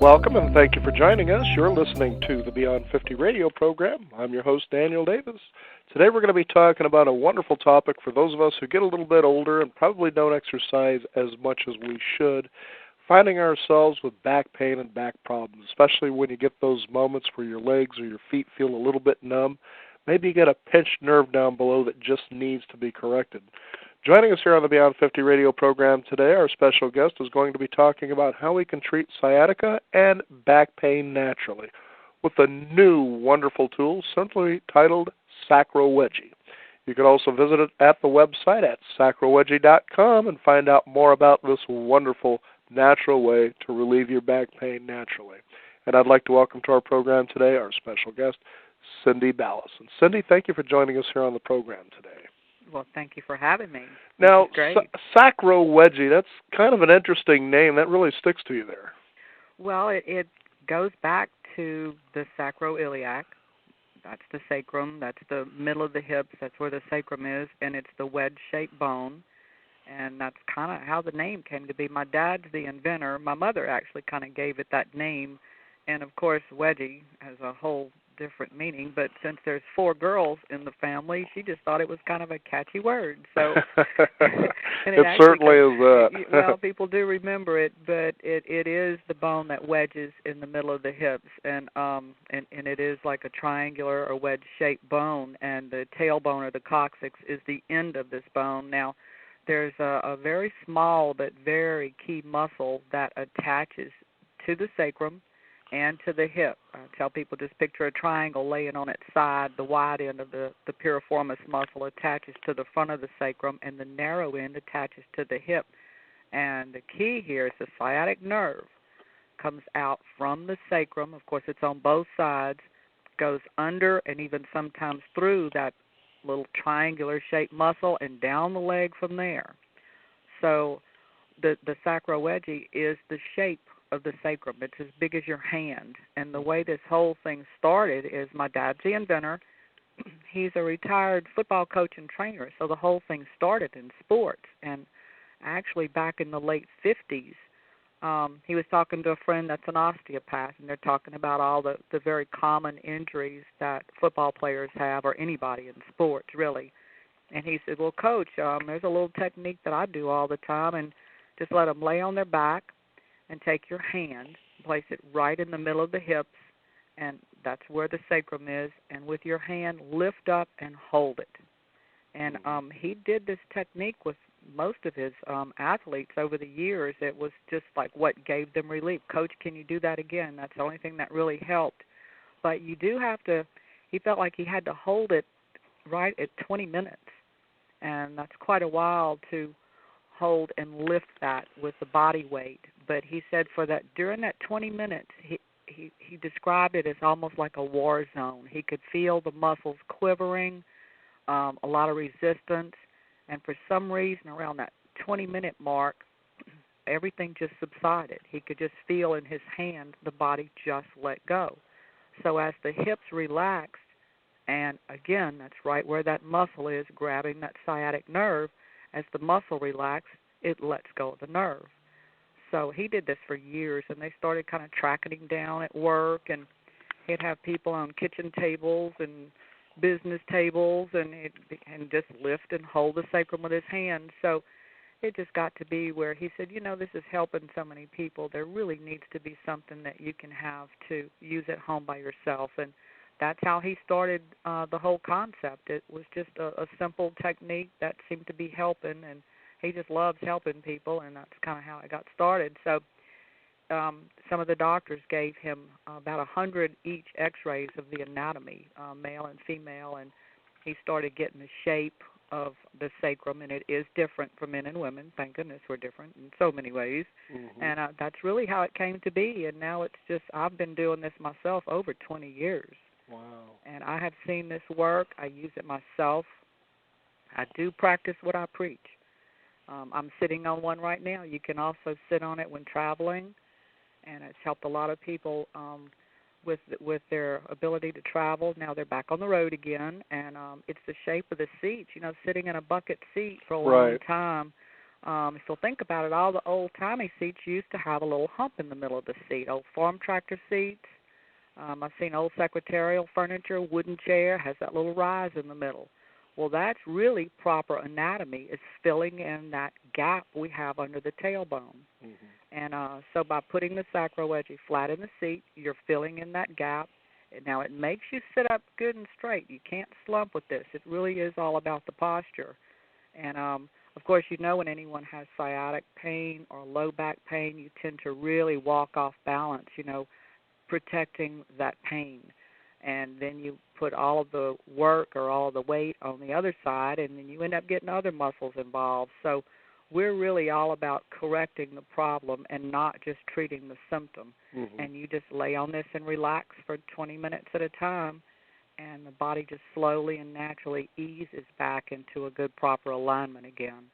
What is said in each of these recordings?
Welcome and thank you for joining us. You're listening to the Beyond 50 radio program. I'm your host, Daniel Davis. Today we're going to be talking about a wonderful topic for those of us who get a little bit older and probably don't exercise as much as we should, finding ourselves with back pain and back problems, especially when you get those moments where your legs or your feet feel a little bit numb. Maybe you get a pinched nerve down below that just needs to be corrected. Joining us here on the Beyond 50 radio program today, our special guest is going to be talking about how we can treat sciatica and back pain naturally with a new wonderful tool simply titled Sacrowedgy. You can also visit it at the website at sacrowedgy.com and find out more about this wonderful natural way to relieve your back pain naturally. And I'd like to welcome to our program today our special guest, Cindy Ballis. And Cindy, thank you for joining us here on the program today. Well, thank you for having me. Now, Sacrowedgy, that's kind of an interesting name. That really sticks to you there. Well, it goes back to the sacroiliac. That's the sacrum. That's the middle of the hips. That's where the sacrum is, and it's the wedge-shaped bone. And that's kind of how the name came to be. My dad's the inventor. My mother actually kind of gave it that name. And, of course, wedgie has a whole different meaning, but since there's 4 girls in the family, she just thought it was kind of a catchy word. So and it certainly is that. Well, people do remember it, but it is the bone that wedges in the middle of the hips, and it is like a triangular or wedge-shaped bone, and the tailbone or the coccyx is the end of this bone. Now, there's a very small but very key muscle that attaches to the sacrum and to the hip. I tell people just picture a triangle laying on its side. The wide end of the piriformis muscle attaches to the front of the sacrum, and the narrow end attaches to the hip. And the key here is the sciatic nerve comes out from the sacrum. Of course, it's on both sides, goes under and even sometimes through that little triangular-shaped muscle and down the leg from there. So the sacrowedgy is the shape of the sacrum. It's as big as your hand. And the way this whole thing started is my dad's the inventor. He's a retired football coach and trainer, so the whole thing started in sports. And actually back in the late 50s, he was talking to a friend that's an osteopath, and they're talking about all the very common injuries that football players have, or anybody in sports, really. And he said, well, Coach, there's a little technique that I do all the time, and just let them lay on their back, and take your hand, place it right in the middle of the hips, and that's where the sacrum is, and with your hand, lift up and hold it. And he did this technique with most of his athletes over the years. It was just like what gave them relief. Coach, can you do that again? That's the only thing that really helped. But you do have to, he felt like he had to hold it right at 20 minutes, and that's quite a while to hold and lift that with the body weight. But he said for that, during that 20 minutes, he described it as almost like a war zone. He could feel the muscles quivering, a lot of resistance, and for some reason around that 20-minute mark, everything just subsided. He could just feel in his hand the body just let go. So as the hips relaxed, and again, that's right where that muscle is grabbing that sciatic nerve, as the muscle relaxed, it lets go of the nerve. So he did this for years, and they started kind of tracking him down at work, and he'd have people on kitchen tables and business tables and just lift and hold the sacrum with his hand. So it just got to be where he said, this is helping so many people. There really needs to be something that you can have to use at home by yourself. And that's how he started the whole concept. It was just a simple technique that seemed to be helping, and he just loves helping people, and that's kind of how it got started. So some of the doctors gave him about 100 each x-rays of the anatomy, male and female, and he started getting the shape of the sacrum, and it is different for men and women. Thank goodness we're different in so many ways. Mm-hmm. And that's really how it came to be, and now it's just, I've been doing this myself over 20 years. Wow. And I have seen this work. I use it myself. I do practice what I preach. I'm sitting on one right now. You can also sit on it when traveling, and it's helped a lot of people with their ability to travel. Now they're back on the road again, and it's the shape of the seats. Sitting in a bucket seat for a long time, So think about it. All the old-timey seats used to have a little hump in the middle of the seat. Old farm tractor seats. I've seen old secretarial furniture, wooden chair, has that little rise in the middle. Well, that's really proper anatomy. It's filling in that gap we have under the tailbone. And so by putting the sacrowedgy flat in the seat, you're filling in that gap. Now, it makes you sit up good and straight. You can't slump with this. It really is all about the posture. And, of course, you know when anyone has sciatic pain or low back pain, you tend to really walk off balance, protecting that pain. And then you put all of the work or all of the weight on the other side, and then you end up getting other muscles involved. So we're really all about correcting the problem and not just treating the symptom. And you just lay on this and relax for 20 minutes at a time, and the body just slowly and naturally eases back into a good, proper alignment again.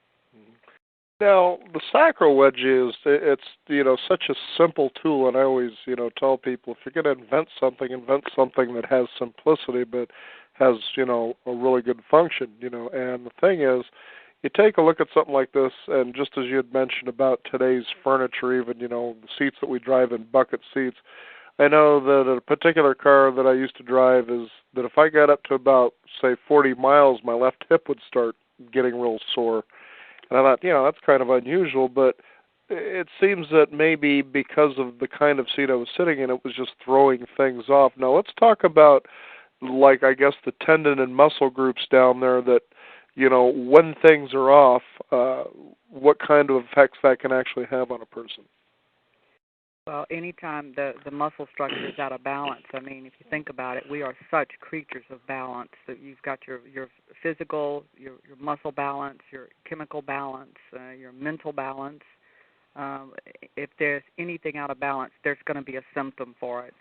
Now, the Sacrowedgy it's such a simple tool, and I always, tell people, if you're going to invent something that has simplicity but has, a really good function, and the thing is, you take a look at something like this, and just as you had mentioned about today's furniture, even, the seats that we drive in, bucket seats, I know that a particular car that I used to drive is that if I got up to about, say, 40 miles, my left hip would start getting real sore. And I thought, that's kind of unusual, but it seems that maybe because of the kind of seat I was sitting in, it was just throwing things off. Now, let's talk about, I guess, the tendon and muscle groups down there that, when things are off, what kind of effects that can actually have on a person. Well, anytime the muscle structure is out of balance, I mean, if you think about it, we are such creatures of balance. That you've got your physical, your muscle balance, your chemical balance, your mental balance. If there's anything out of balance, there's going to be a symptom for it.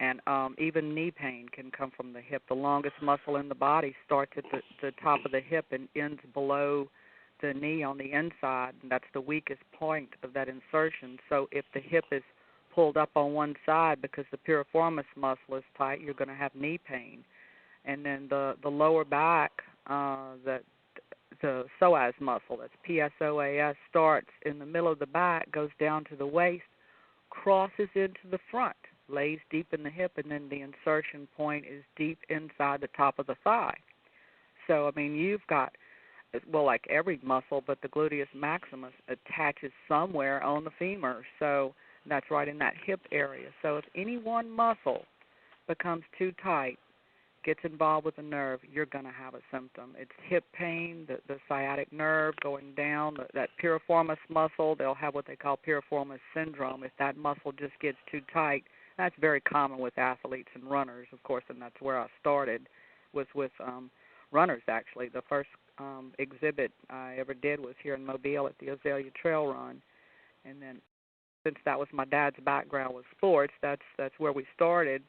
And even knee pain can come from the hip. The longest muscle in the body starts at the top of the hip and ends below the knee on the inside, and that's the weakest point of that insertion. So if the hip is pulled up on one side because the piriformis muscle is tight, you're going to have knee pain. And then the lower back, the psoas muscle, that's PSOAS, starts in the middle of the back, goes down to the waist, crosses into the front, lays deep in the hip, and then the insertion point is deep inside the top of the thigh. So, I mean, you've got, well, like every muscle, but the gluteus maximus attaches somewhere on the femur. So that's right in that hip area. So if any one muscle becomes too tight, gets involved with the nerve, you're going to have a symptom. It's hip pain, the sciatic nerve going down, that piriformis muscle. They'll have what they call piriformis syndrome. If that muscle just gets too tight, that's very common with athletes and runners, of course, and that's where I started, was with runners, actually. The first exhibit I ever did was here in Mobile at the Azalea Trail Run, and then since that was my dad's background with sports, that's where we started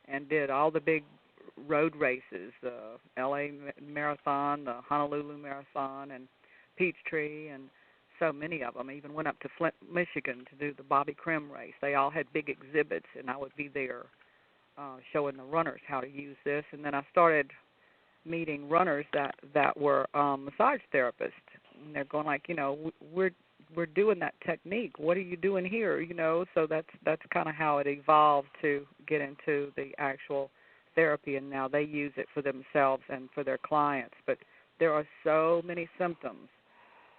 and did all the big road races, the L.A. Marathon, the Honolulu Marathon, and Peachtree, and so many of them. I even went up to Flint, Michigan to do the Bobby Krim race. They all had big exhibits, and I would be there showing the runners how to use this. And then I started meeting runners that were massage therapists, and they're going like, we're doing that technique. What are you doing here? So that's kind of how it evolved to get into the actual therapy, and now they use it for themselves and for their clients. But there are so many symptoms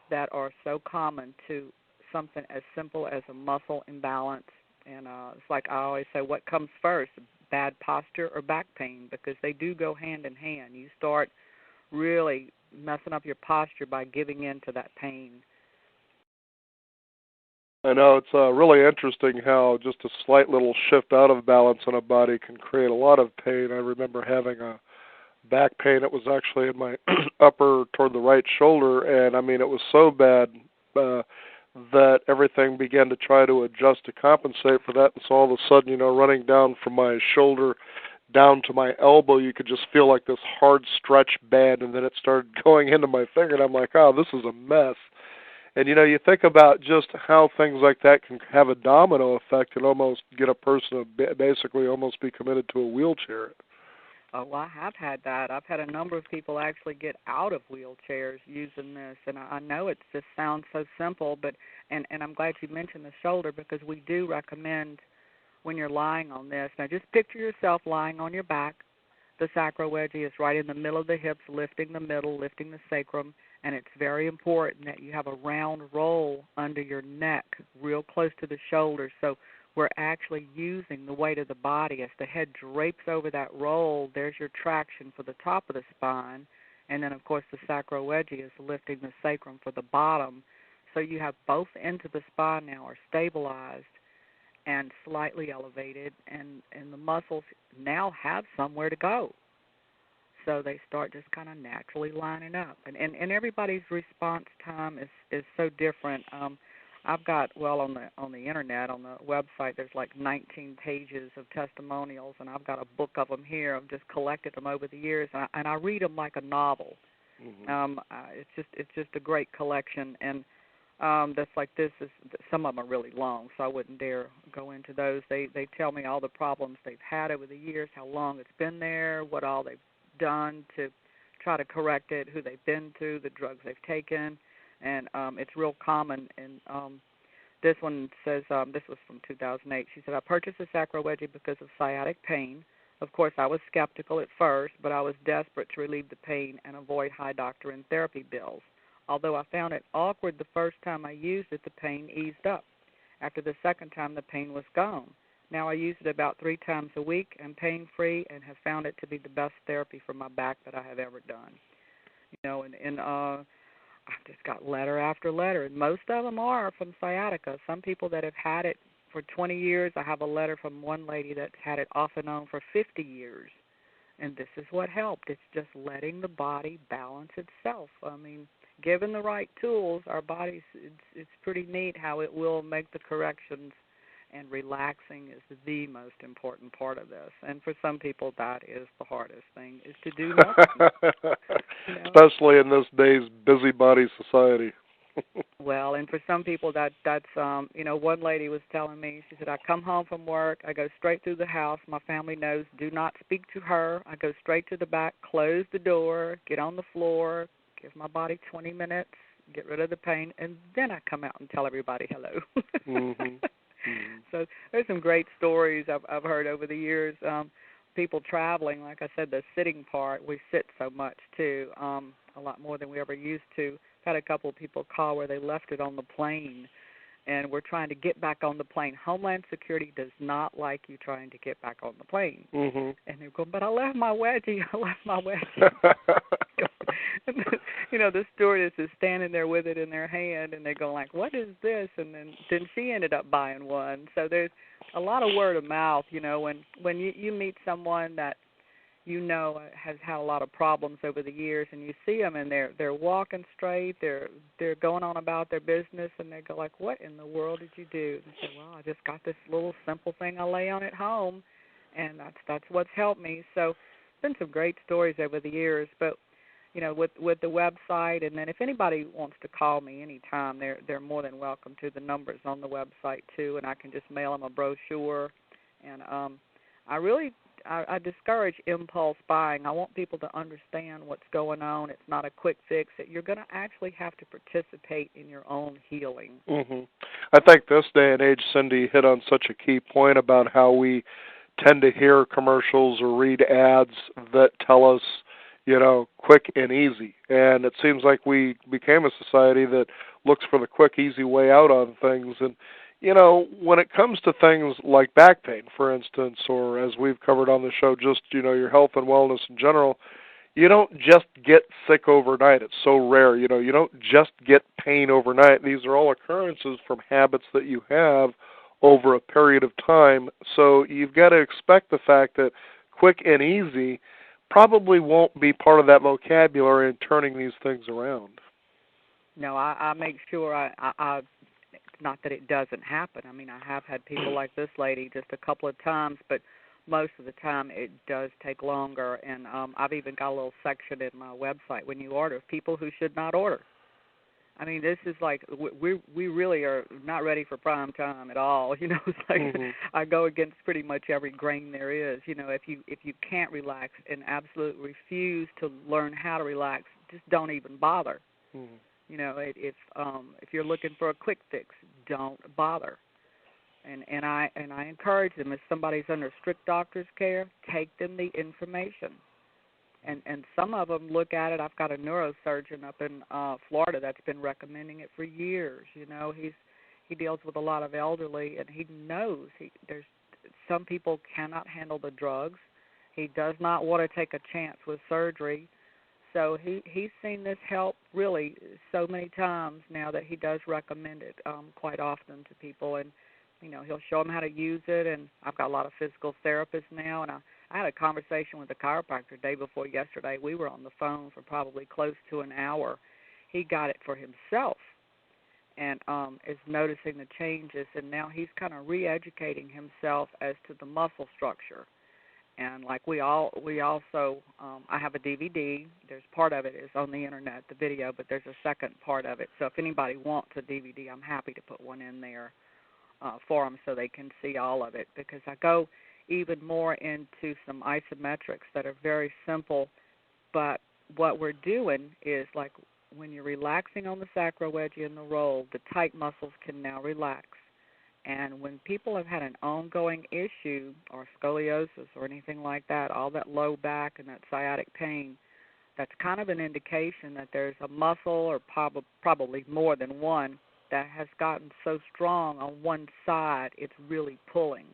that are so common to something as simple as a muscle imbalance. And it's like I always say, what comes first, bad posture or back pain? Because they do go hand in hand. You start really messing up your posture by giving in to that pain. I know it's really interesting how just a slight little shift out of balance in a body can create a lot of pain. I remember having a back pain. It was actually in my upper toward the right shoulder, and I mean it was so bad that everything began to try to adjust to compensate for that. And so all of a sudden, running down from my shoulder down to my elbow, you could just feel like this hard stretch band, and then it started going into my finger, and I'm like, oh, this is a mess. And, you think about just how things like that can have a domino effect and almost get a person to basically almost be committed to a wheelchair. Oh, I have had that. I've had a number of people actually get out of wheelchairs using this, and I know it just sounds so simple, but and I'm glad you mentioned the shoulder, because we do recommend when you're lying on this. Now, just picture yourself lying on your back. The sacrowedgy is right in the middle of the hips, lifting the middle, lifting the sacrum, and it's very important that you have a round roll under your neck, real close to the shoulder, so we're actually using the weight of the body. As the head drapes over that roll, there's your traction for the top of the spine, and then, of course, the sacrowedgy is lifting the sacrum for the bottom. So you have both ends of the spine now are stabilized and slightly elevated, and the muscles now have somewhere to go. So they start just kind of naturally lining up. And everybody's response time is so different. I've got, well, on the internet, on the website, there's like 19 pages of testimonials, and I've got a book of them here. I've just collected them over the years, and I read them like a novel. Mm-hmm. It's just a great collection, and that's like this is, some of them are really long, so I wouldn't dare go into those. They tell me all the problems they've had over the years, how long it's been there, what all they've done to try to correct it, who they've been to, the drugs they've taken, and it's real common. And this one says, this was from 2008. She said, I purchased a sacrowedgy because of sciatic pain. Of course, I was skeptical at first, but I was desperate to relieve the pain and avoid high doctor and therapy bills. Although I found it awkward the first time I used it, the pain eased up. After the second time, the pain was gone. Now I use it about 3 times a week and pain-free, and have found it to be the best therapy for my back that I have ever done. You know, and I've just got letter after letter, and most of them are from sciatica. Some people that have had it for 20 years. I have a letter from one lady that's had it off and on for 50 years, and this is what helped. It's just letting the body balance itself. I mean, given the right tools, our bodies, it's pretty neat how it will make the corrections, and relaxing is the most important part of this. And for some people, that is the hardest thing, is to do nothing. You know? Especially in this day's busybody society. Well, and for some people, that's you know, one lady was telling me, she said, I come home from work, I go straight through the house, my family knows, do not speak to her. I go straight to the back, close the door, get on the floor, give my body 20 minutes, get rid of the pain, and then I come out and tell everybody hello. Mm-hmm. Mm-hmm. So there's some great stories I've heard over the years. People traveling, like I said, the sitting part, we sit so much too, a lot more than we ever used to. I've had a couple of people call where they left it on the plane, and we're trying to get back on the plane. Homeland Security does not like you trying to get back on the plane. Mm-hmm. And they're going, but I left my wedgie. And, you know, the stewardess is standing there with it in their hand, and they go like, what is this? And then she ended up buying one. So there's a lot of word of mouth, you know, when you meet someone that you know has had a lot of problems over the years, and you see them and they're walking straight, they're going on about their business, and they go like, what in the world did you do? And say, well, I just got this little simple thing I lay on at home, and that's what's helped me. So been some great stories over the years, but you know, with the website, and then if anybody wants to call me anytime, they're more than welcome to. The numbers on the website too, and I can just mail them a brochure. And I discourage impulse buying. I want people to understand what's going on. It's not a quick fix. You're going to actually have to participate in your own healing. Mm-hmm. I think this day and age, Cindy hit on such a key point about how we tend to hear commercials or read ads that tell us, you know, quick and easy. And it seems like we became a society that looks for the quick, easy way out on things. And, you know, when it comes to things like back pain, for instance, or as we've covered on the show, just, you know, your health and wellness in general, you don't just get sick overnight. It's so rare. You know, you don't just get pain overnight. These are all occurrences from habits that you have over a period of time. So you've got to expect the fact that quick and easy probably won't be part of that vocabulary in turning these things around. No, I make sure I not that it doesn't happen. I mean, I have had people like this lady just a couple of times, but most of the time it does take longer. And I've even got a little section in my website when you order, people who should not order. I mean, this is like we really are not ready for prime time at all. You know, it's like I go against pretty much every grain there is. You know, if you can't relax and absolutely refuse to learn how to relax, just don't even bother. You know, if you're looking for a quick fix, don't bother. And I encourage them, if somebody's under strict doctor's care, take them the information. And some of them look at it. I've got a neurosurgeon up in Florida that's been recommending it for years. You know, he deals with a lot of elderly, and he knows there's some people cannot handle the drugs. He does not want to take a chance with surgery. So he's seen this help really so many times now that he does recommend it quite often to people. And, you know, he'll show them how to use it. And I've got a lot of physical therapists now, and I had a conversation with a chiropractor day before yesterday. We were on the phone for probably close to an hour. He got it for himself and is noticing the changes, and now he's kind of re-educating himself as to the muscle structure. And like we also, I have a DVD. There's part of it is on the internet, the video, but there's a second part of it. So if anybody wants a DVD, I'm happy to put one in there for them so they can see all of it, because I go even more into some isometrics that are very simple, but what we're doing is, like, when you're relaxing on the sacrowedgy and the roll, the tight muscles can now relax. And when people have had an ongoing issue or scoliosis or anything like that, all that low back and that sciatic pain, that's kind of an indication that there's a muscle, or probably more than one, that has gotten so strong on one side it's really pulling.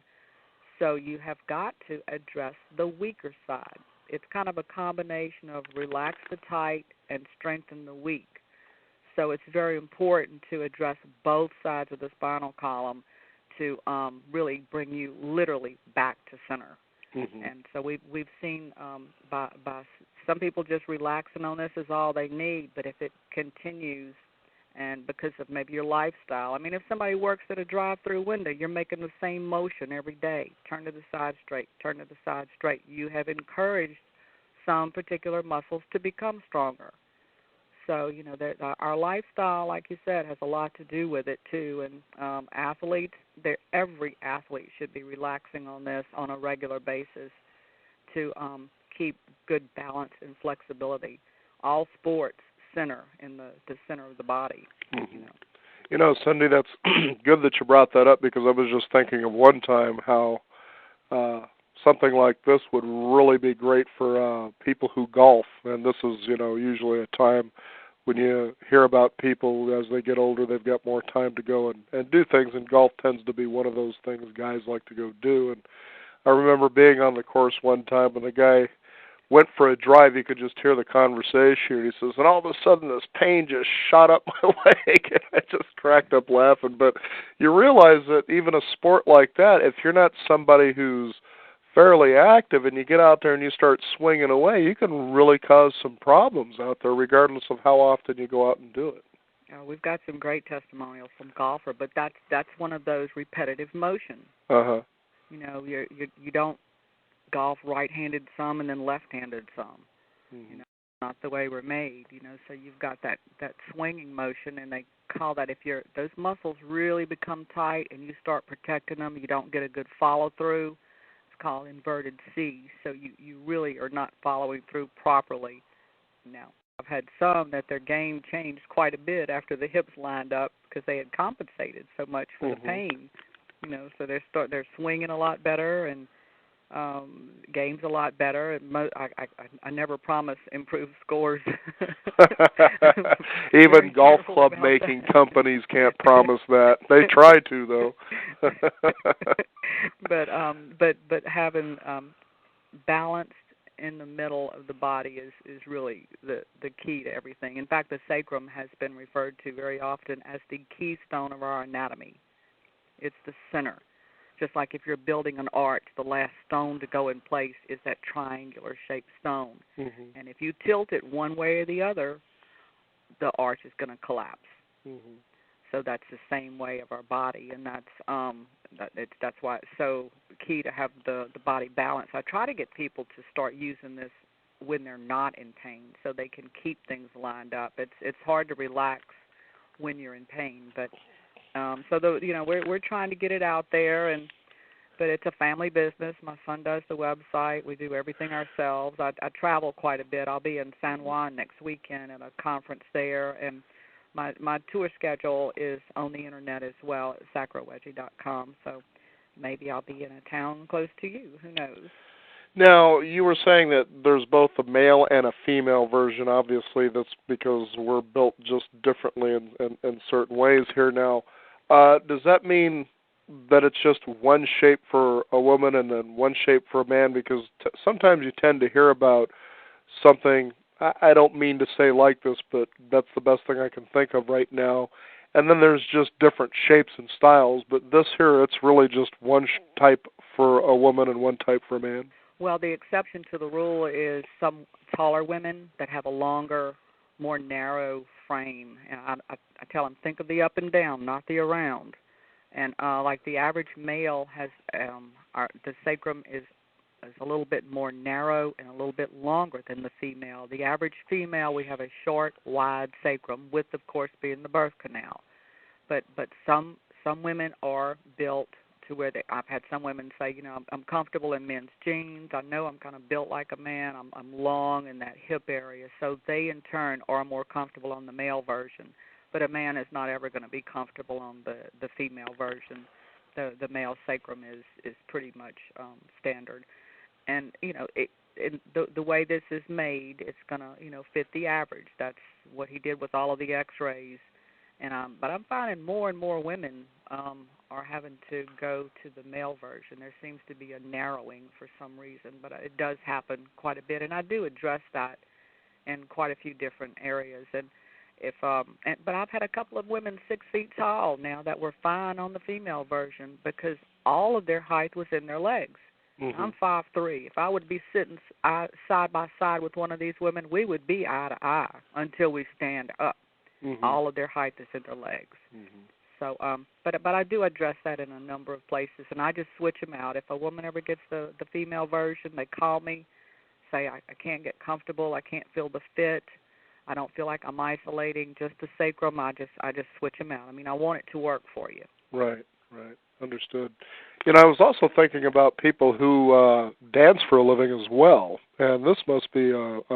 So you have got to address the weaker side. It's kind of a combination of relax the tight and strengthen the weak. So it's very important to address both sides of the spinal column to really bring you literally back to center. And so we've seen by some people just relaxing on this is all they need, but if it continues, and because of maybe your lifestyle. I mean, if somebody works at a drive-through window, you're making the same motion every day. Turn to the side straight, turn to the side straight. You have encouraged some particular muscles to become stronger. So, you know, our lifestyle, like you said, has a lot to do with it, too. And athletes, every athlete should be relaxing on this on a regular basis to keep good balance and flexibility. All sports center in the center of the body. You know, Cindy, that's good that you brought that up, because I was just thinking of one time how something like this would really be great for people who golf. And this is, you know, usually a time when you hear about people as they get older, they've got more time to go and do things, and golf tends to be one of those things guys like to go do. And I remember being on the course one time, and the guy went for a drive. You could just hear the conversation. He says, and all of a sudden this pain just shot up my leg. And I just cracked up laughing. But you realize that even a sport like that, if you're not somebody who's fairly active and you get out there and you start swinging away, you can really cause some problems out there regardless of how often you go out and do it. We've got some great testimonials from golfer, but that's one of those repetitive motions. You know, you don't golf right-handed some and then left-handed some. You know, not the way we're made. You know, so you've got that swinging motion, and they call that, if those muscles really become tight and you start protecting them, you don't get a good follow-through. It's called inverted C. So you really are not following through properly. Now, I've had some that their game changed quite a bit after the hips lined up because they had compensated so much for the pain. You know, so they're swinging a lot better, and game's a lot better. And I never promise improved scores. Even golf club making companies can't promise that. They try to, though. But having balanced in the middle of the body is really the key to everything. In fact, the sacrum has been referred to very often as the keystone of our anatomy. It's the center. Just like if you're building an arch, the last stone to go in place is that triangular-shaped stone. And if you tilt it one way or the other, the arch is going to collapse. So that's the same way of our body, and that's why it's so key to have the body balance. I try to get people to start using this when they're not in pain, so they can keep things lined up. It's hard to relax when you're in pain. But we're trying to get it out there, but it's a family business. My son does the website. We do everything ourselves. I travel quite a bit. I'll be in San Juan next weekend at a conference there, and my tour schedule is on the internet as well at Sacrowedgy.com. So maybe I'll be in a town close to you. Who knows? Now, you were saying that there's both a male and a female version. Obviously, that's because we're built just differently in certain ways here now. Does that mean that it's just one shape for a woman and then one shape for a man? Because sometimes you tend to hear about something, I don't mean to say like this, but that's the best thing I can think of right now. And then there's just different shapes and styles. But this here, it's really just one type for a woman and one type for a man. Well, the exception to the rule is some taller women that have a longer, more narrow frame. And I tell them, think of the up and down, not the around. And like the average male has, the sacrum is a little bit more narrow and a little bit longer than the female. The average female, we have a short, wide sacrum, with, of course, being the birth canal. But some women are built to where I've had some women say, I'm comfortable in men's jeans. I know I'm kind of built like a man. I'm long in that hip area. So they, in turn, are more comfortable on the male version. But a man is not ever going to be comfortable on the female version. The male sacrum is pretty much standard. And, the way this is made, it's going to, fit the average. That's what he did with all of the x-rays. But I'm finding more and more women are having to go to the male version. There seems to be a narrowing for some reason, but it does happen quite a bit, and I do address that in quite a few different areas. But I've had a couple of women 6 feet tall now that were fine on the female version because all of their height was in their legs. Mm-hmm. I'm 5'3". If I would be sitting side by side with one of these women, we would be eye to eye until we stand up. Mm-hmm. All of their height is in their legs. Mm-hmm. So, but I do address that in a number of places, and I just switch them out. If a woman ever gets the female version, they call me, say I can't get comfortable, I can't feel the fit, I don't feel like I'm isolating just the sacrum. I just switch them out. I mean, I want it to work for you. Right. Understood. I was also thinking about people who dance for a living as well, and this must be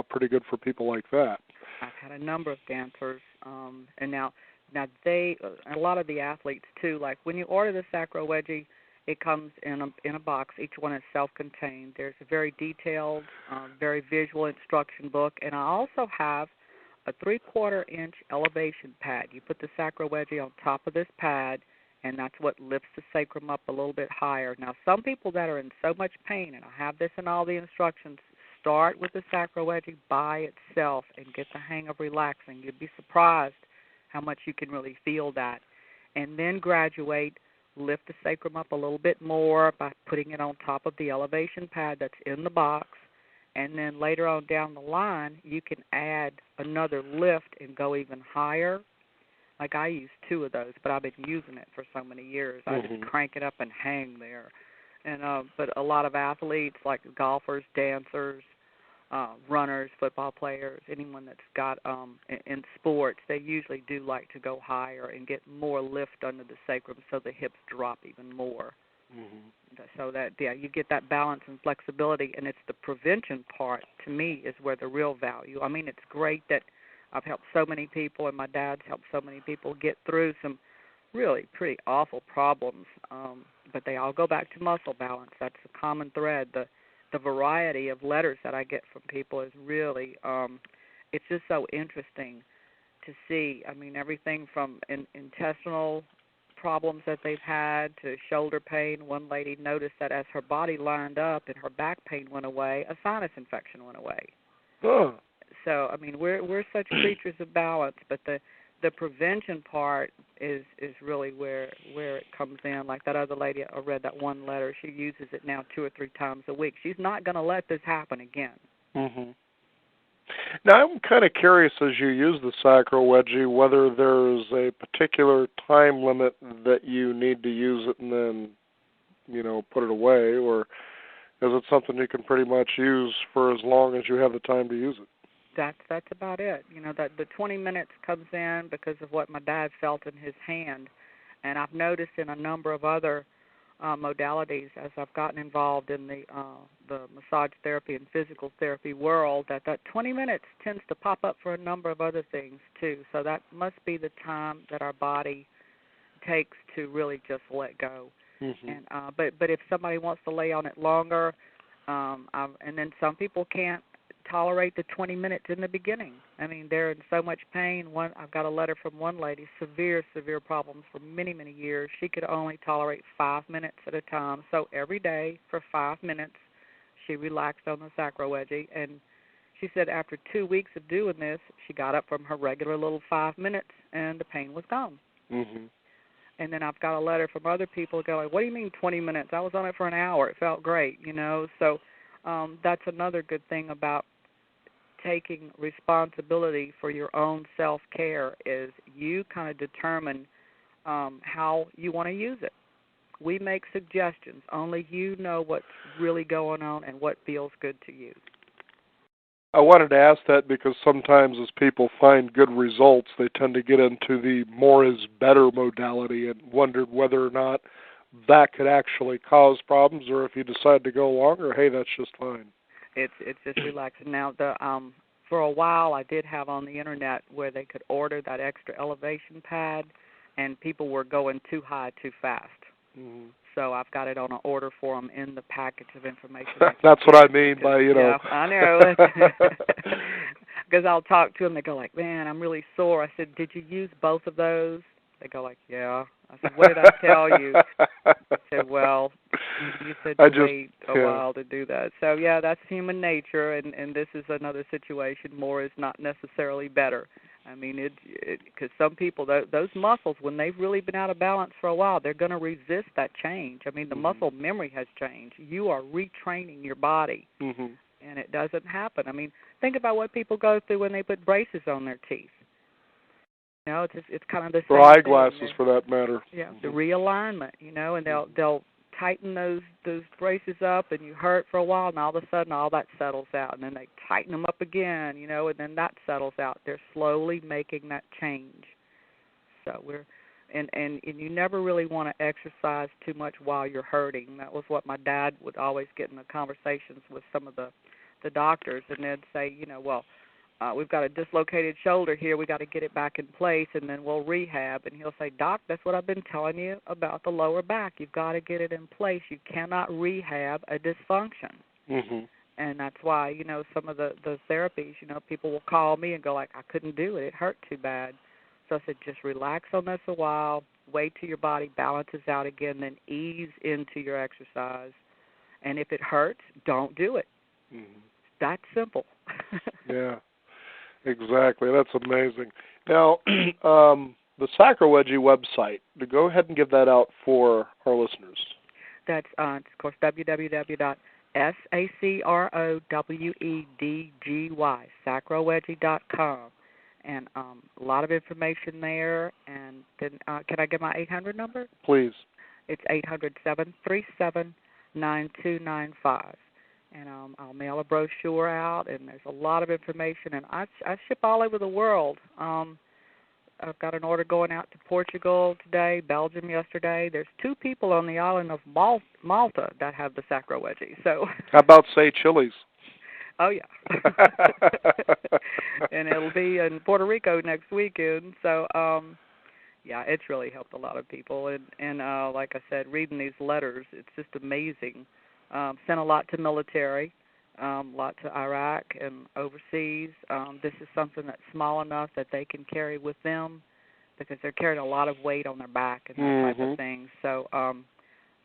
pretty good for people like that. I've had a number of dancers, and now they, a lot of the athletes too, like when you order the Sacrowedgy, it comes in a box. Each one is self-contained. There's a very detailed, very visual instruction book, and I also have a 3/4-inch elevation pad. You put the Sacrowedgy on top of this pad, and that's what lifts the sacrum up a little bit higher. Now, some people that are in so much pain, and I have this in all the instructions, start with the Sacrowedgy by itself and get the hang of relaxing. You'd be surprised how much you can really feel that. And then graduate, lift the sacrum up a little bit more by putting it on top of the elevation pad that's in the box. And then later on down the line, you can add another lift and go even higher. Like I use 2 of those, but I've been using it for so many years. Mm-hmm. I just crank it up and hang there. And but a lot of athletes, like golfers, dancers, runners, football players, anyone that's got in sports, they usually do like to go higher and get more lift under the sacrum so the hips drop even more. Mm-hmm. So that, you get that balance and flexibility, and it's the prevention part, to me, is where the real value. I mean, it's great that I've helped so many people, and my dad's helped so many people get through some really pretty awful problems, but they all go back to muscle balance. That's a common thread. The variety of letters that I get from people is really, it's just so interesting to see. I mean, everything from intestinal problems that they've had to shoulder pain. One lady noticed that as her body lined up and her back pain went away, a sinus infection went away. Oh. So, I mean, we're such creatures of balance, but the prevention part is really where it comes in. Like that other lady, I read that one letter. She uses it now 2 or 3 times a week. She's not going to let this happen again. Mm-hmm. Now, I'm kind of curious as you use the Sacrowedgy whether there's a particular time limit that you need to use it and then, put it away, or is it something you can pretty much use for as long as you have the time to use it? That's about it. That the 20 minutes comes in because of what my dad felt in his hand, and I've noticed in a number of other modalities as I've gotten involved in the massage therapy and physical therapy world that 20 minutes tends to pop up for a number of other things too. So that must be the time that our body takes to really just let go. Mm-hmm. And but if somebody wants to lay on it longer, and then some people can't tolerate the 20 minutes in the beginning. I mean, they're in so much pain. I've got a letter from one lady, severe problems for many, many years. She could only tolerate 5 minutes at a time. So every day for 5 minutes, she relaxed on the Sacrowedgy. And she said after 2 weeks of doing this, she got up from her regular little 5 minutes, and the pain was gone. Mm-hmm. And then I've got a letter from other people going, what do you mean 20 minutes? I was on it for an hour. It felt great, So that's another good thing about taking responsibility for your own self-care is you kind of determine how you want to use it. We make suggestions. Only you know what's really going on and what feels good to you. I wanted to ask that because sometimes as people find good results, they tend to get into the more is better modality and wondered whether or not that could actually cause problems, or if you decide to go longer, hey, that's just fine. It's just relaxing. Now, for a while, I did have on the internet where they could order that extra elevation pad, and people were going too high too fast. Mm-hmm. So I've got it on an order for them in the package of information. That's what I mean by, Yeah, I know. Because I'll talk to them, they go like, man, I'm really sore. I said, did you use both of those? They go like, yeah. I said, what did I tell you? I said, well, you said to wait a while to do that. So, yeah, that's human nature, and this is another situation. More is not necessarily better. I mean, because some people, those muscles, when they've really been out of balance for a while, they're going to resist that change. I mean, the muscle memory has changed. You are retraining your body, and it doesn't happen. I mean, think about what people go through when they put braces on their teeth. It's kind of the same or eyeglasses thing. For that matter. Yeah, the realignment, and they'll tighten those braces up, and you hurt for a while, and all of a sudden all that settles out, and then they tighten them up again, and then that settles out. They're slowly making that change. So and you never really want to exercise too much while you're hurting. That was what my dad would always get in the conversations with some of the doctors, and they'd say, we've got a dislocated shoulder here. We got to get it back in place, and then we'll rehab. And he'll say, Doc, that's what I've been telling you about the lower back. You've got to get it in place. You cannot rehab a dysfunction. Mm-hmm. And that's why, some of the therapies, people will call me and go like, I couldn't do it. It hurt too bad. So I said, just relax on this a while. Wait till your body balances out again, then ease into your exercise. And if it hurts, don't do it. Mm-hmm. That's simple. Yeah. Exactly. That's amazing. Now, the Sacrowedgy website, to go ahead and give that out for our listeners. That's, of course, www.sacrowedgy, sacrowedgy.com. And a lot of information there. And then can I give my 800 number? Please. It's 800-737-9295. And I'll mail a brochure out, and there's a lot of information. And I ship all over the world. I've got an order going out to Portugal today, Belgium yesterday. There's 2 people on the island of Malta that have the Sacrowedgy. So how about, say, Chili's? Oh, yeah. And it'll be in Puerto Rico next weekend. So, yeah, it's really helped a lot of people. And like I said, reading these letters, it's just amazing. Sent a lot to military, a lot to Iraq and overseas. This is something that's small enough that they can carry with them because they're carrying a lot of weight on their back and that type of thing. So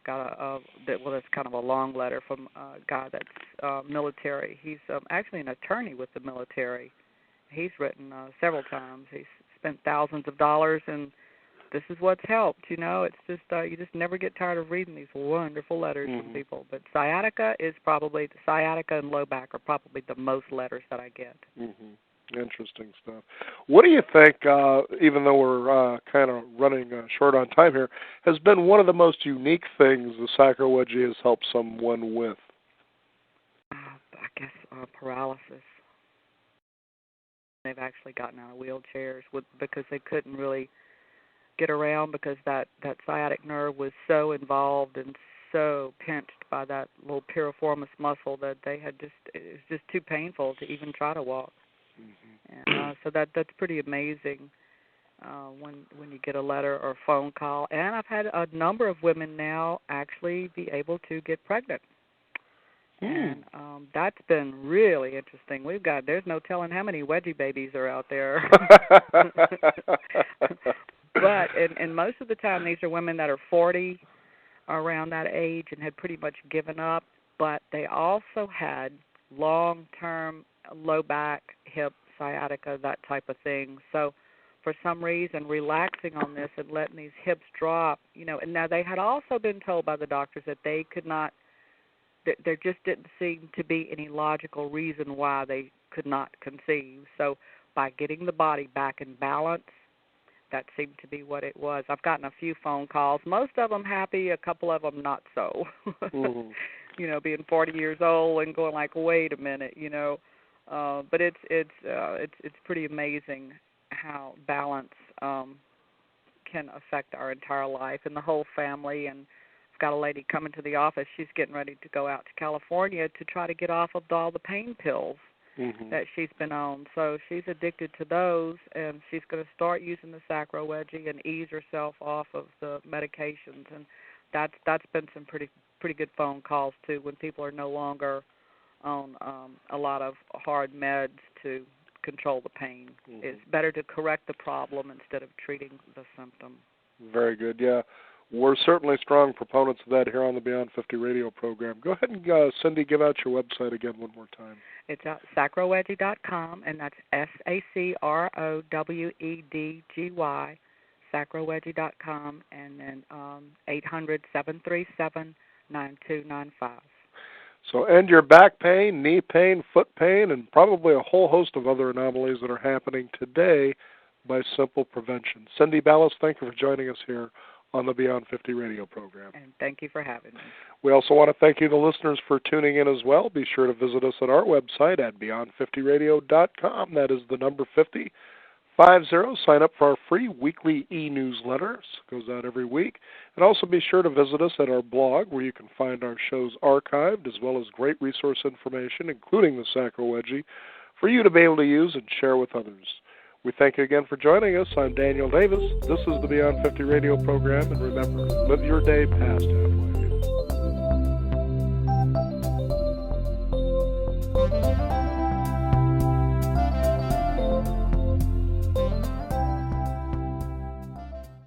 got that's kind of a long letter from a guy that's military. He's actually an attorney with the military. He's written several times. He's spent thousands of dollars, and this is what's helped, It's just you just never get tired of reading these wonderful letters from people. But sciatica and low back are probably the most letters that I get. Mm-hmm. Interesting stuff. What do you think, even though we're kind of running short on time here, has been one of the most unique things the Sacrowedgy has helped someone with? I guess paralysis. they've actually gotten out of wheelchairs because they couldn't really get around because that sciatic nerve was so involved and so pinched by that little piriformis muscle that it was just too painful to even try to walk. Mm-hmm. And so that's pretty amazing when you get a letter or phone call. And I've had a number of women now actually be able to get pregnant. And that's been really interesting. There's no telling how many wedgie babies are out there. But and most of the time these are women that are 40, around that age, and had pretty much given up. But they also had long-term low back, hip, sciatica, that type of thing. So for some reason, relaxing on this and letting these hips drop, and now they had also been told by the doctors that they could not, there just didn't seem to be any logical reason why they could not conceive. So by getting the body back in balance, that seemed to be what it was. I've gotten a few phone calls, most of them happy, a couple of them not so. Mm-hmm. Being 40 years old and going like, wait a minute, but it's pretty amazing how balance can affect our entire life and the whole family. And I've got a lady coming to the office. She's getting ready to go out to California to try to get off of all the pain pills that she's been on. So she's addicted to those, and she's going to start using the Sacrowedgy and ease herself off of the medications. And that's been some pretty good phone calls too, when people are no longer on a lot of hard meds to control the pain. It's better to correct the problem instead of treating the symptom. Very good. Yeah, we're certainly strong proponents of that here on the Beyond 50 radio program. Go ahead and, Cindy, give out your website again one more time. It's at Sacrowedgy.com, and that's SACROWEDGY, Sacrowedgy.com, and then 800-737-9295. So end your back pain, knee pain, foot pain, and probably a whole host of other anomalies that are happening today by simple prevention. Cindy Ballis, thank you for joining us here on the Beyond 50 radio program. And thank you for having me. We also want to thank you, the listeners, for tuning in as well. Be sure to visit us at our website at beyond50radio.com. That is the number 50. Sign up for our free weekly e-newsletter. It goes out every week. And also be sure to visit us at our blog, where you can find our shows archived, as well as great resource information, including the Sacrowedgy, for you to be able to use and share with others. We thank you again for joining us. I'm Daniel Davis. This is the Beyond 50 radio program. And remember, live your day past halfway.